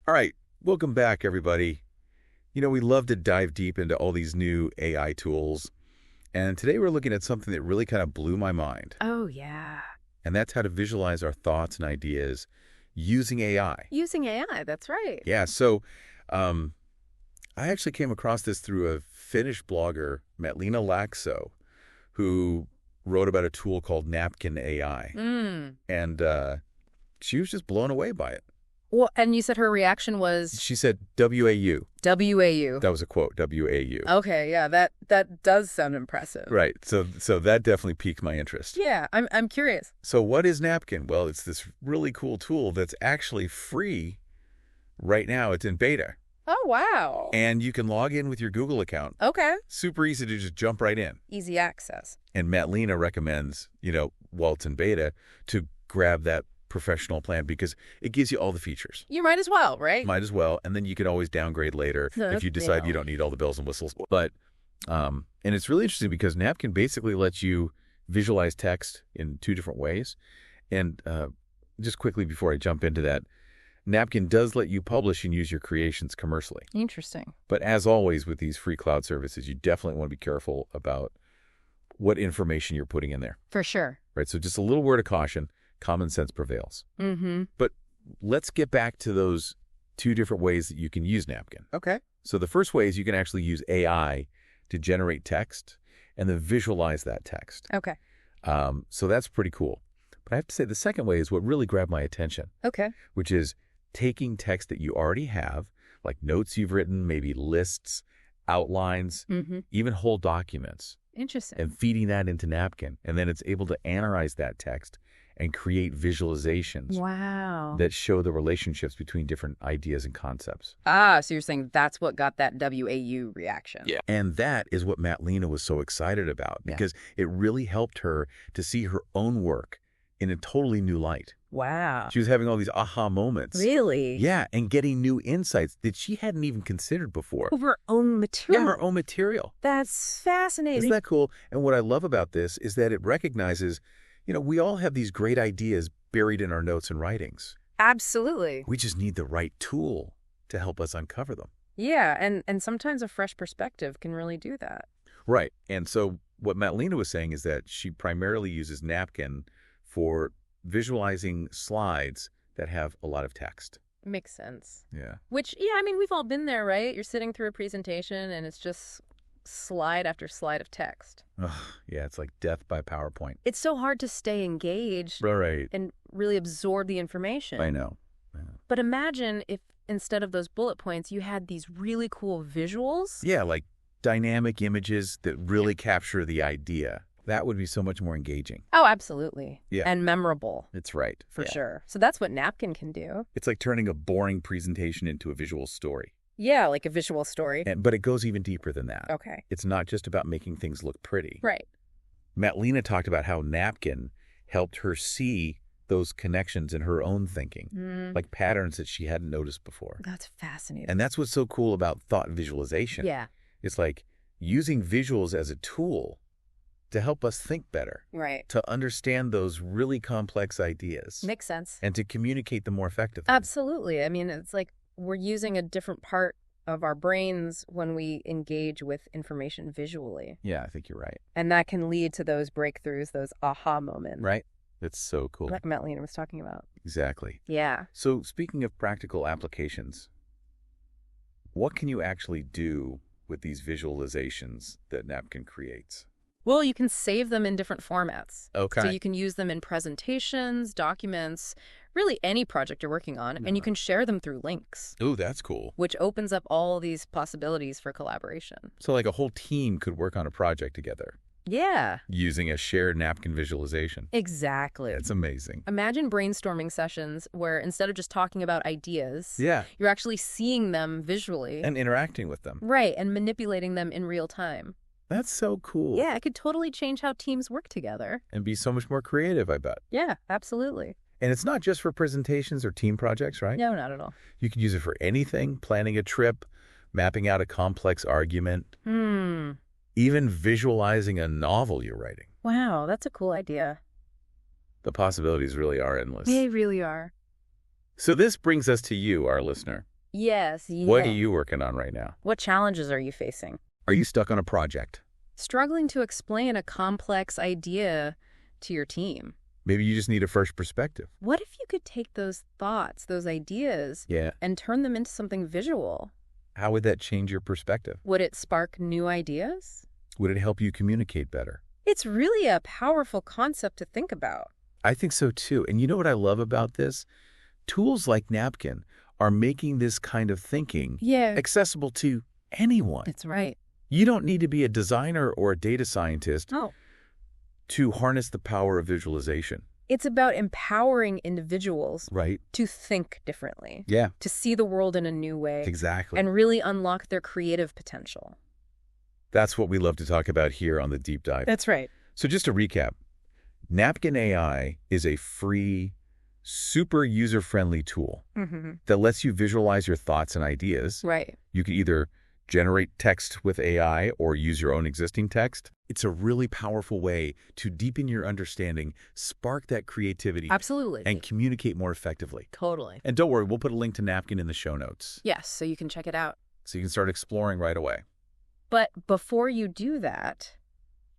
All right, welcome back, everybody. We love to dive deep into all these new AI tools, and today we're looking at something that really kind of blew my mind, Oh, yeah. and that's how to visualize our thoughts and ideas using AI. Using AI, that's right. Yeah, so um, I actually came across this through a Finnish blogger, Matlina Laakso, who wrote about a tool called Napkin AI, and she was just blown away by it. Well, and you said her reaction was She said, WAU. WAU. That was a quote, WAU. Okay, yeah, that does sound impressive. Right. So that definitely piqued my interest. Yeah, I'm curious. So what is Napkin? Well, it's this really cool tool that's actually free right now. It's in beta. Oh, wow. And you can log in with your Google account. Okay. Super easy to just jump right in. Easy access. And Matlina recommends, while it's in beta, to grab that professional plan because it gives you all the features. You might as well, right? Might as well. And then you can always downgrade later if you decide you don't need all the bells and whistles. But, and it's really interesting because Napkin basically lets you visualize text in two different ways. And just quickly before I jump into that, Napkin does let you publish and use your creations commercially. Interesting. But as always with these free cloud services, you definitely want to be careful about what information you're putting in there. For sure. Right. So just a little word of caution. Common sense prevails. Mm-hmm. But let's get back to those two different ways that you can use Napkin. Okay. So the first way is you can actually use AI to generate text and then visualize that text. Okay. So that's pretty cool. But I have to say the second way is what really grabbed my attention, Okay. which is taking text that you already have, like notes you've written, maybe lists, outlines, even whole documents, Interesting. and feeding that into Napkin. And then it's able to analyze that text and create visualizations Wow. that show the relationships between different ideas and concepts. So you're saying that's what got that WAU reaction. Yeah. And that is what Matlina was so excited about because it really helped her to see her own work in a totally new light. Wow. She was having all these aha moments. Really? Yeah, and getting new insights that she hadn't even considered before. Of her own material. Yeah, her own material. That's fascinating. Isn't that cool? And what I love about this is that it recognizes, we all have these great ideas buried in our notes and writings. Absolutely. We just need the right tool to help us uncover them. Yeah, and sometimes a fresh perspective can really do that. Right. And so what Matlina was saying is that she primarily uses Napkin for visualizing slides that have a lot of text. Makes sense. Yeah. Which, we've all been there, right? You're sitting through a presentation and it's just slide after slide of text. Ugh, yeah, it's like death by PowerPoint. It's so hard to stay engaged Right. and really absorb the information. I know. But imagine if instead of those bullet points, you had these really cool visuals. Yeah, like dynamic images that really capture the idea. That would be so much more engaging. Oh, absolutely. Yeah. And memorable. It's right. For sure. So that's what Napkin can do. It's like turning a boring presentation into a visual story. Yeah, like a visual story. But it goes even deeper than that. Okay. It's not just about making things look pretty. Right. Matlina talked about how Napkin helped her see those connections in her own thinking, like patterns that she hadn't noticed before. That's fascinating. And that's what's so cool about thought visualization. Yeah. It's like using visuals as a tool to help us think better. Right. To understand those really complex ideas. Makes sense. And to communicate them more effectively. Absolutely. It's like we're using a different part of our brains when we engage with information visually. Yeah, I think you're right. And that can lead to those breakthroughs, those aha moments. Right? It's so cool. Like Matlina was talking about. Exactly. Yeah. So speaking of practical applications, what can you actually do with these visualizations that Napkin creates? Well, you can save them in different formats. Okay. So you can use them in presentations, documents, really any project you're working on, and you can share them through links. Oh, that's cool. Which opens up all these possibilities for collaboration. So like a whole team could work on a project together. Yeah. Using a shared Napkin visualization. Exactly. It's amazing. Imagine brainstorming sessions where instead of just talking about ideas, you're actually seeing them visually. And interacting with them. Right, and manipulating them in real time. That's so cool. Yeah, it could totally change how teams work together. And be so much more creative, I bet. Yeah, absolutely. And it's not just for presentations or team projects, right? No, not at all. You can use it for anything, planning a trip, mapping out a complex argument, even visualizing a novel you're writing. Wow, that's a cool idea. The possibilities really are endless. They really are. So this brings us to you, our listener. Yes, yeah. What are you working on right now? What challenges are you facing? Are you stuck on a project? Struggling to explain a complex idea to your team. Maybe you just need a fresh perspective. What if you could take those thoughts, those ideas, Yeah. and turn them into something visual? How would that change your perspective? Would it spark new ideas? Would it help you communicate better? It's really a powerful concept to think about. I think so too. And you know what I love about this? Tools like Napkin are making this kind of thinking accessible to anyone. That's right. You don't need to be a designer or a data scientist to harness the power of visualization. It's about empowering individuals Right. to think differently. Yeah. To see the world in a new way. Exactly. And really unlock their creative potential. That's what we love to talk about here on the Deep Dive. That's right. So just to recap, Napkin AI is a free, super user-friendly tool that lets you visualize your thoughts and ideas. Right. You can either generate text with AI or use your own existing text. It's a really powerful way to deepen your understanding, spark that creativity, Absolutely. and communicate more effectively. Totally. And don't worry, we'll put a link to Napkin in the show notes. Yes, so you can check it out. So you can start exploring right away. But before you do that,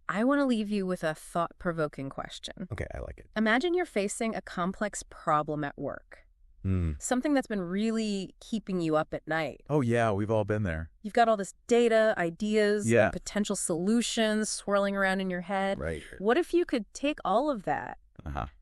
I want to leave you with a thought-provoking question. Okay, I like it. Imagine you're facing a complex problem at work. Something that's been really keeping you up at night. Oh, yeah, we've all been there. You've got all this data, ideas, Yeah. potential solutions swirling around in your head. Right. What if you could take all of that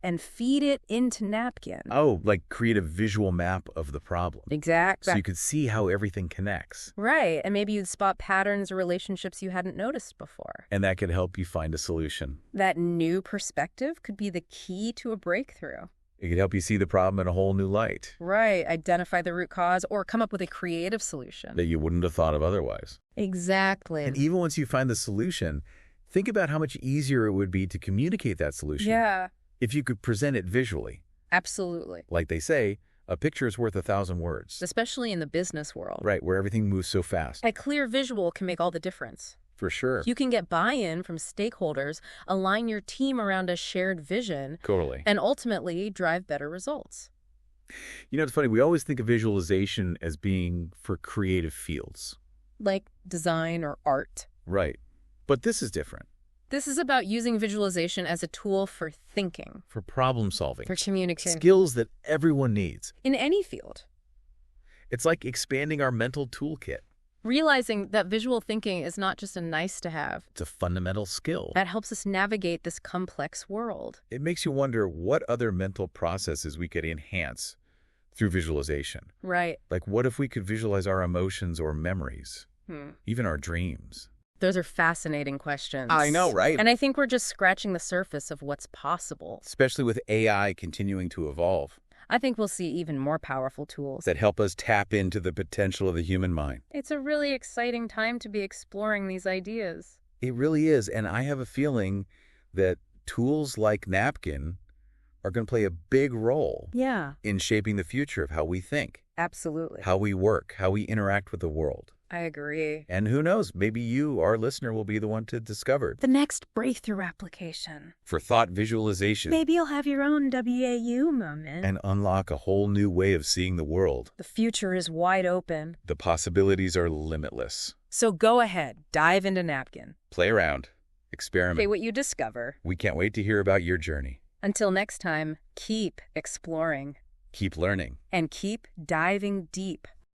and feed it into Napkin? Oh, like create a visual map of the problem. Exactly. So you could see how everything connects. Right. And maybe you'd spot patterns or relationships you hadn't noticed before. And that could help you find a solution. That new perspective could be the key to a breakthrough. It could help you see the problem in a whole new light. Right. Identify the root cause or come up with a creative solution. That you wouldn't have thought of otherwise. Exactly. And even once you find the solution, think about how much easier it would be to communicate that solution. Yeah. If you could present it visually. Absolutely. Like they say, a picture is worth 1,000 words. Especially in the business world. Right, where everything moves so fast. A clear visual can make all the difference. For sure. You can get buy-in from stakeholders, align your team around a shared vision, Totally. and ultimately drive better results. You know, it's funny. We always think of visualization as being for creative fields. Like design or art. Right. But this is different. This is about using visualization as a tool for thinking. For problem solving. For communication. Skills that everyone needs. In any field. It's like expanding our mental toolkit. Realizing that visual thinking is not just a nice to have. It's a fundamental skill. That helps us navigate this complex world. It makes you wonder what other mental processes we could enhance through visualization. Right. Like what if we could visualize our emotions or memories? Even our dreams? Those are fascinating questions. I know, right? And I think we're just scratching the surface of what's possible. Especially with AI continuing to evolve. I think we'll see even more powerful tools that help us tap into the potential of the human mind. It's a really exciting time to be exploring these ideas. It really is. And I have a feeling that tools like Napkin are going to play a big role in shaping the future of how we think. Absolutely. How we work, how we interact with the world. I agree. And who knows, maybe you, our listener, will be the one to discover the next breakthrough application. For thought visualization. Maybe you'll have your own WAU moment. And unlock a whole new way of seeing the world. The future is wide open. The possibilities are limitless. So go ahead, dive into Napkin. Play around. Experiment. Say what you discover. We can't wait to hear about your journey. Until next time, keep exploring. Keep learning. And keep diving deep.